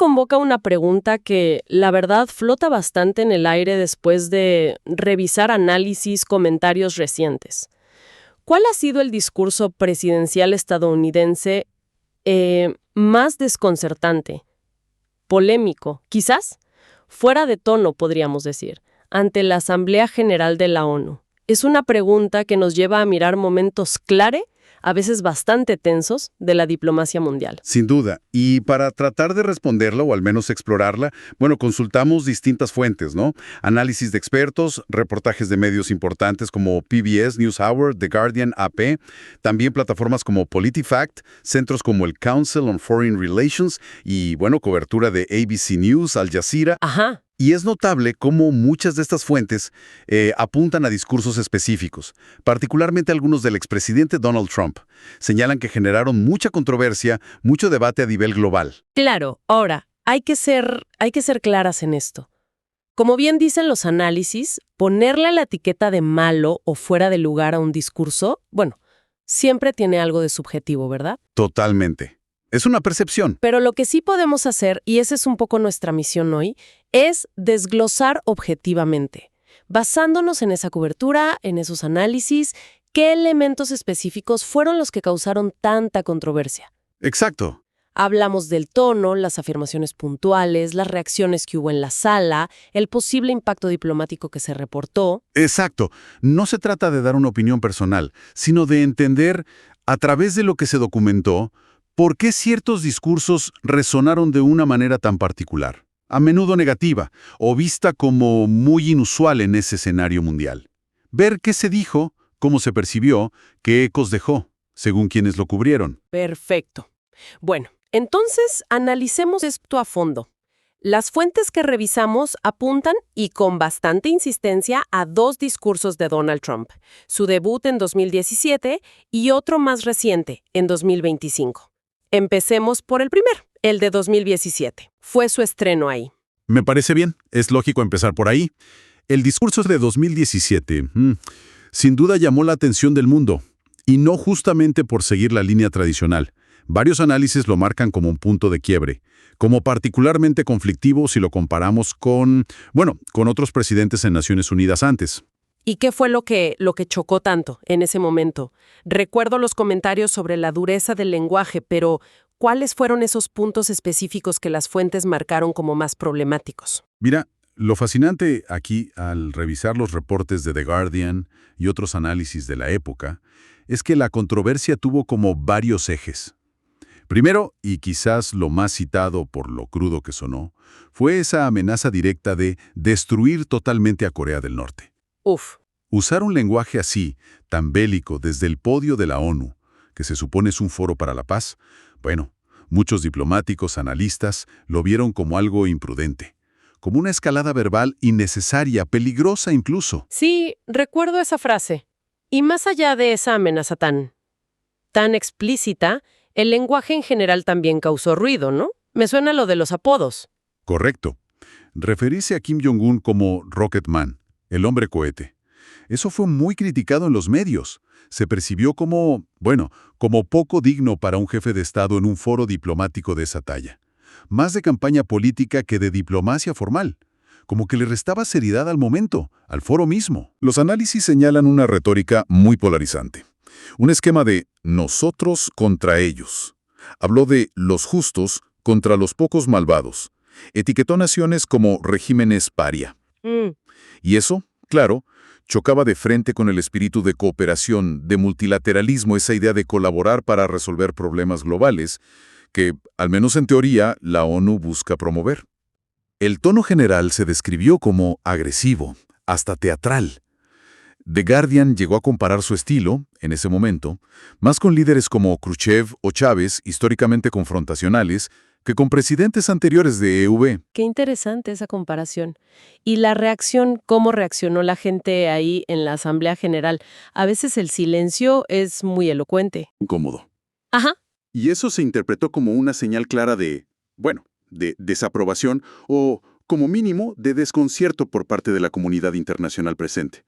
convoca una pregunta que, la verdad, flota bastante en el aire después de revisar análisis, comentarios recientes. ¿Cuál ha sido el discurso presidencial estadounidense más desconcertante, polémico, quizás fuera de tono, podríamos decir, ante la Asamblea General de la ONU? Es una pregunta que nos lleva a mirar momentos clave, a veces bastante tensos, de la diplomacia mundial. Sin duda. Y para tratar de responderla, o al menos explorarla, bueno, consultamos distintas fuentes, ¿no? Análisis de expertos, reportajes de medios importantes como PBS, NewsHour, The Guardian, AP, también plataformas como PolitiFact, centros como el Council on Foreign Relations y, bueno, cobertura de ABC News, Al Jazeera. Ajá. Y es notable cómo muchas de estas fuentes apuntan a discursos específicos, particularmente algunos del expresidente Donald Trump. Señalan que generaron mucha controversia, mucho debate a nivel global. Claro, ahora, hay que ser claras en esto. Como bien dicen los análisis, ponerle la etiqueta de malo o fuera de lugar a un discurso, bueno, siempre tiene algo de subjetivo, ¿verdad? Totalmente. Es una percepción. Pero lo que sí podemos hacer, y esa es un poco nuestra misión hoy, es desglosar objetivamente, basándonos en esa cobertura, en esos análisis, qué elementos específicos fueron los que causaron tanta controversia. Exacto. Hablamos del tono, las afirmaciones puntuales, las reacciones que hubo en la sala, el posible impacto diplomático que se reportó. Exacto. No se trata de dar una opinión personal, sino de entender, a través de lo que se documentó, por qué ciertos discursos resonaron de una manera tan particular, a menudo negativa, o vista como muy inusual en ese escenario mundial. Ver qué se dijo, cómo se percibió, qué ecos dejó, según quienes lo cubrieron. Perfecto. Bueno, entonces analicemos esto a fondo. Las fuentes que revisamos apuntan, y con bastante insistencia, a dos discursos de Donald Trump, su debut en 2017 y otro más reciente, en 2025. Empecemos por el primero, el de 2017. Fue su estreno ahí. Me parece bien, es lógico empezar por ahí. El discurso de 2017, sin duda llamó la atención del mundo, y no justamente por seguir la línea tradicional. Varios análisis lo marcan como un punto de quiebre, como particularmente conflictivo si lo comparamos con otros presidentes en Naciones Unidas antes. ¿Y qué fue lo que chocó tanto en ese momento? Recuerdo los comentarios sobre la dureza del lenguaje, pero ¿cuáles fueron esos puntos específicos que las fuentes marcaron como más problemáticos? Mira, lo fascinante aquí, al revisar los reportes de The Guardian y otros análisis de la época, es que la controversia tuvo como varios ejes. Primero, y quizás lo más citado por lo crudo que sonó, fue esa amenaza directa de destruir totalmente a Corea del Norte. Uf. Usar un lenguaje así, tan bélico, desde el podio de la ONU, que se supone es un foro para la paz, bueno, muchos diplomáticos, analistas, lo vieron como algo imprudente, como una escalada verbal innecesaria, peligrosa incluso. Sí, recuerdo esa frase. Y más allá de esa amenaza tan explícita, el lenguaje en general también causó ruido, ¿no? Me suena lo de los apodos. Correcto. Referirse a Kim Jong-un como Rocket Man, el hombre cohete. Eso fue muy criticado en los medios. Se percibió como poco digno para un jefe de Estado en un foro diplomático de esa talla. Más de campaña política que de diplomacia formal. Como que le restaba seriedad al momento, al foro mismo. Los análisis señalan una retórica muy polarizante. Un esquema de nosotros contra ellos. Habló de los justos contra los pocos malvados. Etiquetó naciones como regímenes paria. Y eso, claro, chocaba de frente con el espíritu de cooperación, de multilateralismo, esa idea de colaborar para resolver problemas globales, que, al menos en teoría, la ONU busca promover. El tono general se describió como agresivo, hasta teatral. The Guardian llegó a comparar su estilo, en ese momento, más con líderes como Khrushchev o Chávez, históricamente confrontacionales, que con presidentes anteriores de EV. Qué interesante esa comparación. Y la reacción, cómo reaccionó la gente ahí en la Asamblea General. A veces el silencio es muy elocuente. Incómodo. Ajá. Y eso se interpretó como una señal clara de desaprobación o, como mínimo, de desconcierto por parte de la comunidad internacional presente.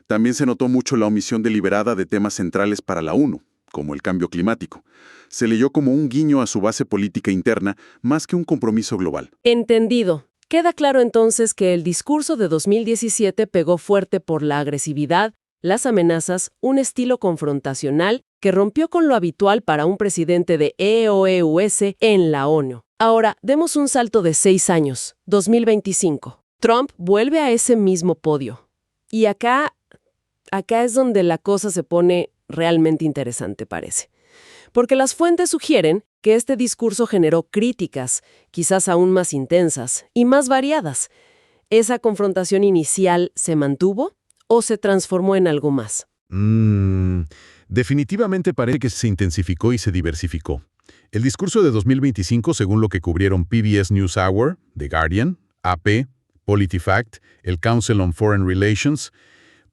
También se notó mucho la omisión deliberada de temas centrales para la ONU. como el cambio climático. Se leyó como un guiño a su base política interna más que un compromiso global. Entendido. Queda claro entonces que el discurso de 2017 pegó fuerte por la agresividad, las amenazas, un estilo confrontacional que rompió con lo habitual para un presidente de EOEUS en la ONU. Ahora, demos un salto de 6 años, 2025. Trump vuelve a ese mismo podio. Y acá es donde la cosa se pone realmente interesante, parece. Porque las fuentes sugieren que este discurso generó críticas, quizás aún más intensas y más variadas. ¿Esa confrontación inicial se mantuvo o se transformó en algo más? Definitivamente parece que se intensificó y se diversificó. El discurso de 2025, según lo que cubrieron PBS NewsHour, The Guardian, AP, PolitiFact, el Council on Foreign Relations,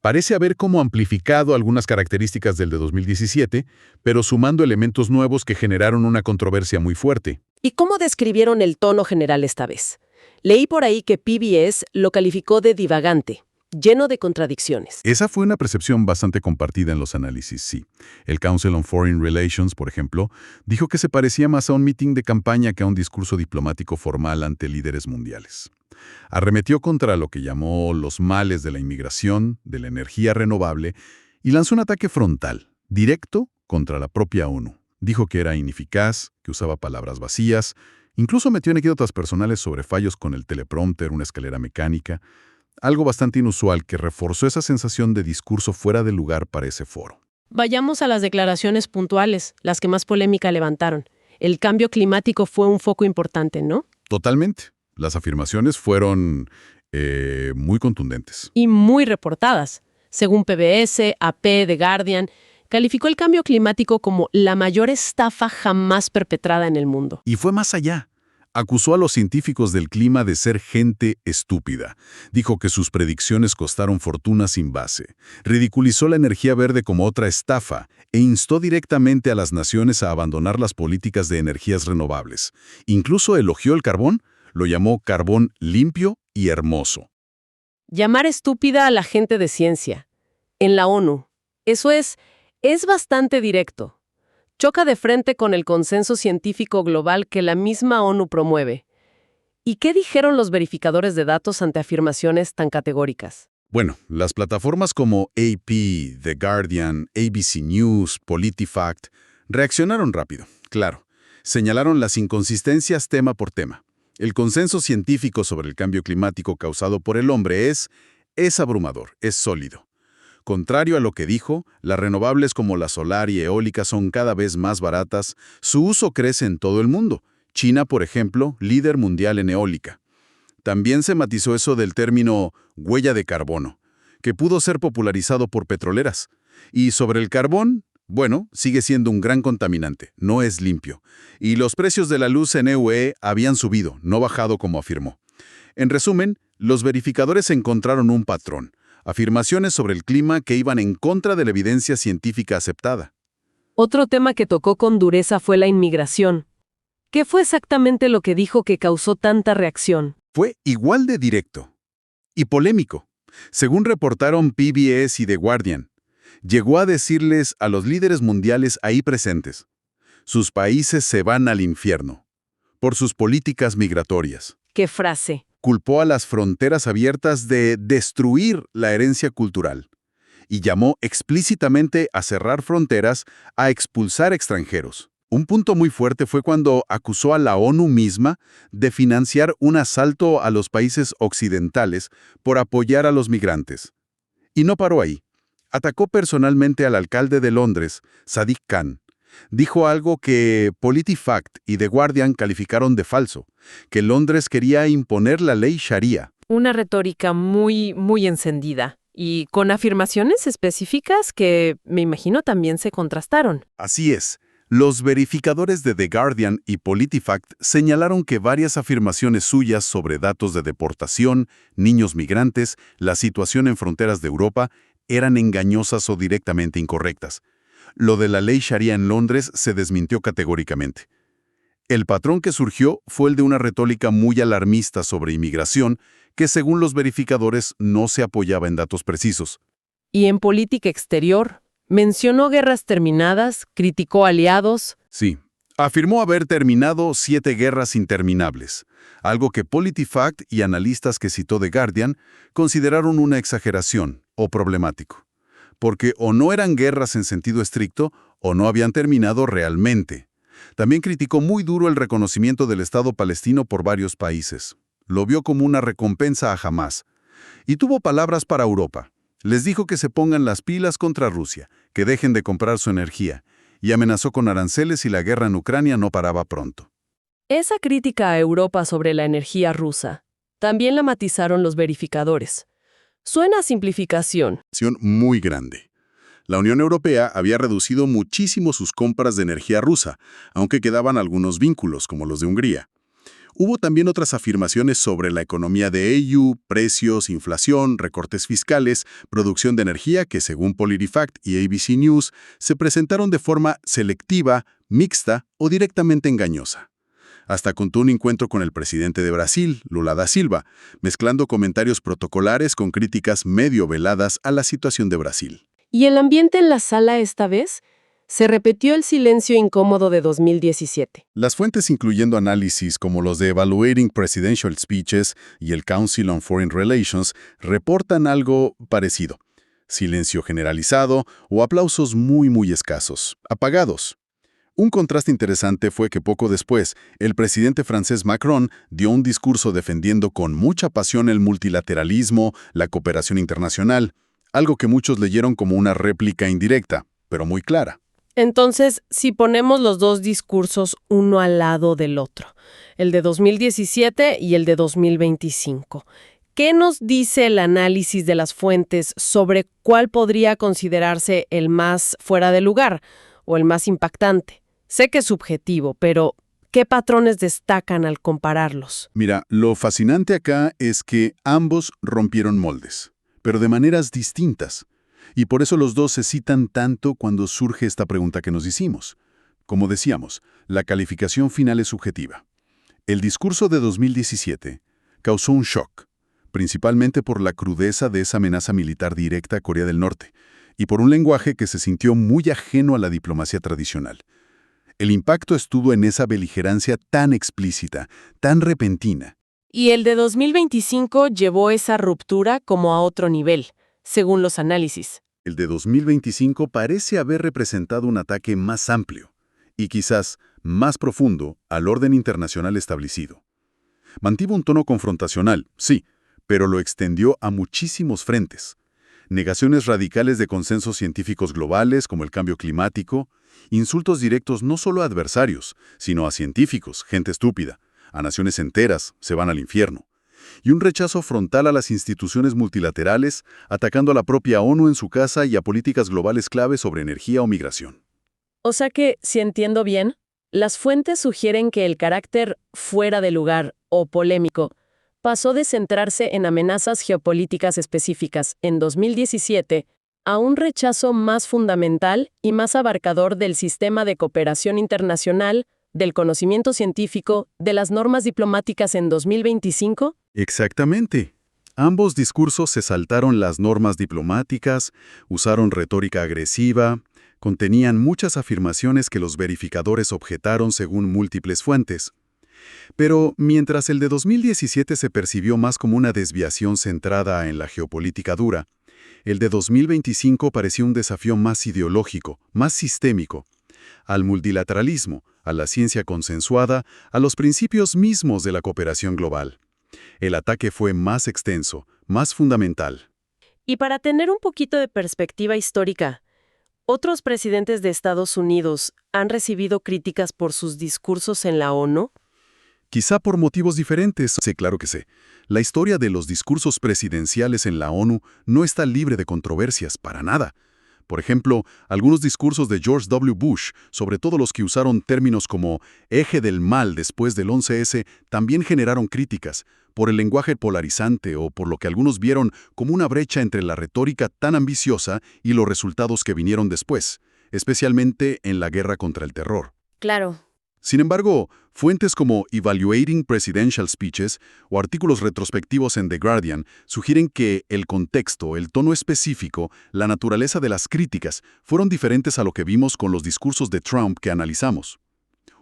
parece haber como amplificado algunas características del de 2017, pero sumando elementos nuevos que generaron una controversia muy fuerte. ¿Y cómo describieron el tono general esta vez? Leí por ahí que PBS lo calificó de divagante, lleno de contradicciones. Esa fue una percepción bastante compartida en los análisis, sí. El Council on Foreign Relations, por ejemplo, dijo que se parecía más a un mitin de campaña que a un discurso diplomático formal ante líderes mundiales. Arremetió contra lo que llamó los males de la inmigración, de la energía renovable, y lanzó un ataque frontal, directo, contra la propia ONU. Dijo que era ineficaz, que usaba palabras vacías, incluso metió anécdotas personales sobre fallos con el teleprompter, una escalera mecánica, algo bastante inusual que reforzó esa sensación de discurso fuera de lugar para ese foro. Vayamos a las declaraciones puntuales, las que más polémica levantaron. El cambio climático fue un foco importante, ¿no? Totalmente. Las afirmaciones fueron muy contundentes. Y muy reportadas. Según PBS, AP, The Guardian, calificó el cambio climático como la mayor estafa jamás perpetrada en el mundo. Y fue más allá. Acusó a los científicos del clima de ser gente estúpida. Dijo que sus predicciones costaron fortuna sin base. Ridiculizó la energía verde como otra estafa e instó directamente a las naciones a abandonar las políticas de energías renovables. Incluso elogió el carbón, lo llamó carbón limpio y hermoso. Llamar estúpida a la gente de ciencia. En la ONU. Eso es bastante directo. Choca de frente con el consenso científico global que la misma ONU promueve. ¿Y qué dijeron los verificadores de datos ante afirmaciones tan categóricas? Bueno, las plataformas como AP, The Guardian, ABC News, PolitiFact reaccionaron rápido, claro. Señalaron las inconsistencias tema por tema. El consenso científico sobre el cambio climático causado por el hombre es abrumador, es sólido. Contrario a lo que dijo, las renovables como la solar y eólica son cada vez más baratas, su uso crece en todo el mundo. China, por ejemplo, líder mundial en eólica. También se matizó eso del término huella de carbono, que pudo ser popularizado por petroleras. Y sobre el carbón, bueno, sigue siendo un gran contaminante, no es limpio. Y los precios de la luz en EUE habían subido, no bajado como afirmó. En resumen, los verificadores encontraron un patrón. Afirmaciones sobre el clima que iban en contra de la evidencia científica aceptada. Otro tema que tocó con dureza fue la inmigración. ¿Qué fue exactamente lo que dijo que causó tanta reacción? Fue igual de directo y polémico. Según reportaron PBS y The Guardian, llegó a decirles a los líderes mundiales ahí presentes, sus países se van al infierno por sus políticas migratorias. ¿Qué frase? Culpó a las fronteras abiertas de destruir la herencia cultural y llamó explícitamente a cerrar fronteras, a expulsar extranjeros. Un punto muy fuerte fue cuando acusó a la ONU misma de financiar un asalto a los países occidentales por apoyar a los migrantes. Y no paró ahí. Atacó personalmente al alcalde de Londres, Sadiq Khan. Dijo algo que PolitiFact y The Guardian calificaron de falso, que Londres quería imponer la ley Sharia. Una retórica muy, muy encendida y con afirmaciones específicas que me imagino también se contrastaron. Así es. Los verificadores de The Guardian y PolitiFact señalaron que varias afirmaciones suyas sobre datos de deportación, niños migrantes, la situación en fronteras de Europa, eran engañosas o directamente incorrectas. Lo de la ley Sharia en Londres se desmintió categóricamente. El patrón que surgió fue el de una retórica muy alarmista sobre inmigración que, según los verificadores, no se apoyaba en datos precisos. Y en política exterior, Mencionó guerras terminadas, criticó aliados. Sí, afirmó haber terminado 7 guerras interminables, algo que PolitiFact y analistas que citó The Guardian consideraron una exageración o problemático, porque o no eran guerras en sentido estricto o no habían terminado realmente. También criticó muy duro el reconocimiento del Estado palestino por varios países. Lo vio como una recompensa a Hamás. Y tuvo palabras para Europa. Les dijo que se pongan las pilas contra Rusia, que dejen de comprar su energía, y amenazó con aranceles si la guerra en Ucrania no paraba pronto. Esa crítica a Europa sobre la energía rusa también la matizaron los verificadores. Suena a simplificación. Muy grande. La Unión Europea había reducido muchísimo sus compras de energía rusa, aunque quedaban algunos vínculos, como los de Hungría. Hubo también otras afirmaciones sobre la economía de EU, precios, inflación, recortes fiscales, producción de energía que, según PolitiFact y ABC News, se presentaron de forma selectiva, mixta o directamente engañosa. Hasta contó un encuentro con el presidente de Brasil, Lula da Silva, mezclando comentarios protocolares con críticas medio veladas a la situación de Brasil. ¿Y el ambiente en la sala esta vez? Se repitió el silencio incómodo de 2017. Las fuentes, incluyendo análisis como los de Evaluating Presidential Speeches y el Council on Foreign Relations, reportan algo parecido. Silencio generalizado o aplausos muy escasos, apagados. Un contraste interesante fue que poco después, el presidente francés Macron dio un discurso defendiendo con mucha pasión el multilateralismo, la cooperación internacional, algo que muchos leyeron como una réplica indirecta, pero muy clara. Entonces, si ponemos los dos discursos uno al lado del otro, el de 2017 y el de 2025, ¿qué nos dice el análisis de las fuentes sobre cuál podría considerarse el más fuera de lugar o el más impactante? Sé que es subjetivo, pero ¿qué patrones destacan al compararlos? Mira, lo fascinante acá es que ambos rompieron moldes, pero de maneras distintas. Y por eso los dos se citan tanto cuando surge esta pregunta que nos hicimos. Como decíamos, la calificación final es subjetiva. El discurso de 2017 causó un shock, principalmente por la crudeza de esa amenaza militar directa a Corea del Norte y por un lenguaje que se sintió muy ajeno a la diplomacia tradicional. El impacto estuvo en esa beligerancia tan explícita, tan repentina. Y el de 2025 llevó esa ruptura como a otro nivel, según los análisis. El de 2025 parece haber representado un ataque más amplio y quizás más profundo al orden internacional establecido. Mantuvo un tono confrontacional, sí, pero lo extendió a muchísimos frentes. Negaciones radicales de consensos científicos globales como el cambio climático, insultos directos no solo a adversarios, sino a científicos, gente estúpida, a naciones enteras, se van al infierno. Y un rechazo frontal a las instituciones multilaterales, atacando a la propia ONU en su casa y a políticas globales clave sobre energía o migración. O sea que, si entiendo bien, las fuentes sugieren que el carácter fuera de lugar o polémico pasó de centrarse en amenazas geopolíticas específicas en 2017 a un rechazo más fundamental y más abarcador del sistema de cooperación internacional, del conocimiento científico, de las normas diplomáticas en 2025? Exactamente. Ambos discursos se saltaron las normas diplomáticas, usaron retórica agresiva, contenían muchas afirmaciones que los verificadores objetaron según múltiples fuentes. Pero mientras el de 2017 se percibió más como una desviación centrada en la geopolítica dura, el de 2025 pareció un desafío más ideológico, más sistémico, al multilateralismo, a la ciencia consensuada, a los principios mismos de la cooperación global. El ataque fue más extenso, más fundamental. Y para tener un poquito de perspectiva histórica, ¿otros presidentes de Estados Unidos han recibido críticas por sus discursos en la ONU? Quizá por motivos diferentes. Sí, claro que sé. La historia de los discursos presidenciales en la ONU no está libre de controversias, para nada. Por ejemplo, algunos discursos de George W. Bush, sobre todo los que usaron términos como eje del mal después del 11S, también generaron críticas, por el lenguaje polarizante o por lo que algunos vieron como una brecha entre la retórica tan ambiciosa y los resultados que vinieron después, especialmente en la guerra contra el terror. Claro. Sin embargo, fuentes como Evaluating Presidential Speeches o artículos retrospectivos en The Guardian sugieren que el contexto, el tono específico, la naturaleza de las críticas fueron diferentes a lo que vimos con los discursos de Trump que analizamos.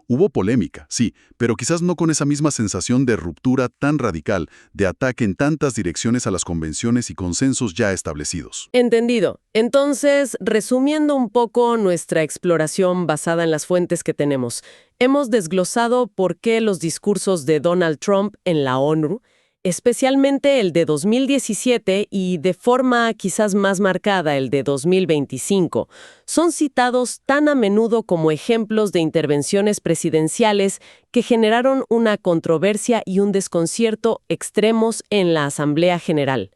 Hubo polémica, sí, pero quizás no con esa misma sensación de ruptura tan radical, de ataque en tantas direcciones a las convenciones y consensos ya establecidos. Entendido. Entonces, resumiendo un poco nuestra exploración basada en las fuentes que tenemos, hemos desglosado por qué los discursos de Donald Trump en la ONU, especialmente el de 2017 y de forma quizás más marcada el de 2025, son citados tan a menudo como ejemplos de intervenciones presidenciales que generaron una controversia y un desconcierto extremos en la Asamblea General.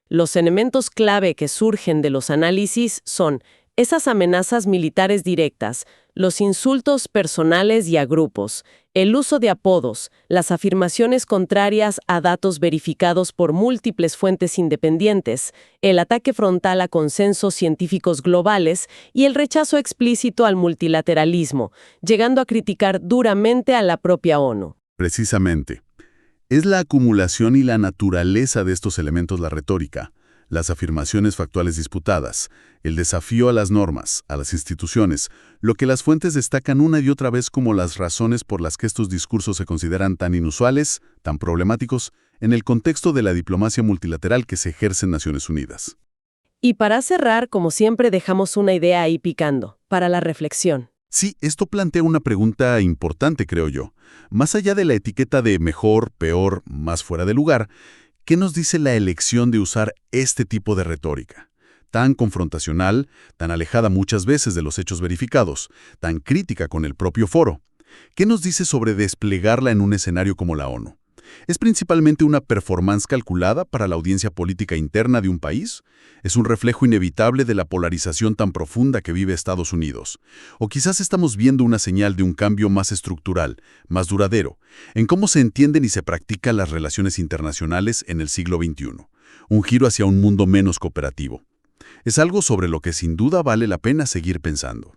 Los elementos clave que surgen de los análisis son esas amenazas militares directas, los insultos personales y a grupos, el uso de apodos, las afirmaciones contrarias a datos verificados por múltiples fuentes independientes, el ataque frontal a consensos científicos globales y el rechazo explícito al multilateralismo, llegando a criticar duramente a la propia ONU. Precisamente. Es la acumulación y la naturaleza de estos elementos la retórica, las afirmaciones factuales disputadas, el desafío a las normas, a las instituciones, lo que las fuentes destacan una y otra vez como las razones por las que estos discursos se consideran tan inusuales, tan problemáticos, en el contexto de la diplomacia multilateral que se ejerce en Naciones Unidas. Y para cerrar, como siempre, dejamos una idea ahí picando, para la reflexión. Sí, esto plantea una pregunta importante, creo yo. Más allá de la etiqueta de mejor, peor, más fuera de lugar, ¿qué nos dice la elección de usar este tipo de retórica? Tan confrontacional, tan alejada muchas veces de los hechos verificados, tan crítica con el propio foro. ¿Qué nos dice sobre desplegarla en un escenario como la ONU? ¿Es principalmente una performance calculada para la audiencia política interna de un país? ¿Es un reflejo inevitable de la polarización tan profunda que vive Estados Unidos? ¿O quizás estamos viendo una señal de un cambio más estructural, más duradero, en cómo se entienden y se practican las relaciones internacionales en el siglo XXI? Un giro hacia un mundo menos cooperativo. Es algo sobre lo que sin duda vale la pena seguir pensando.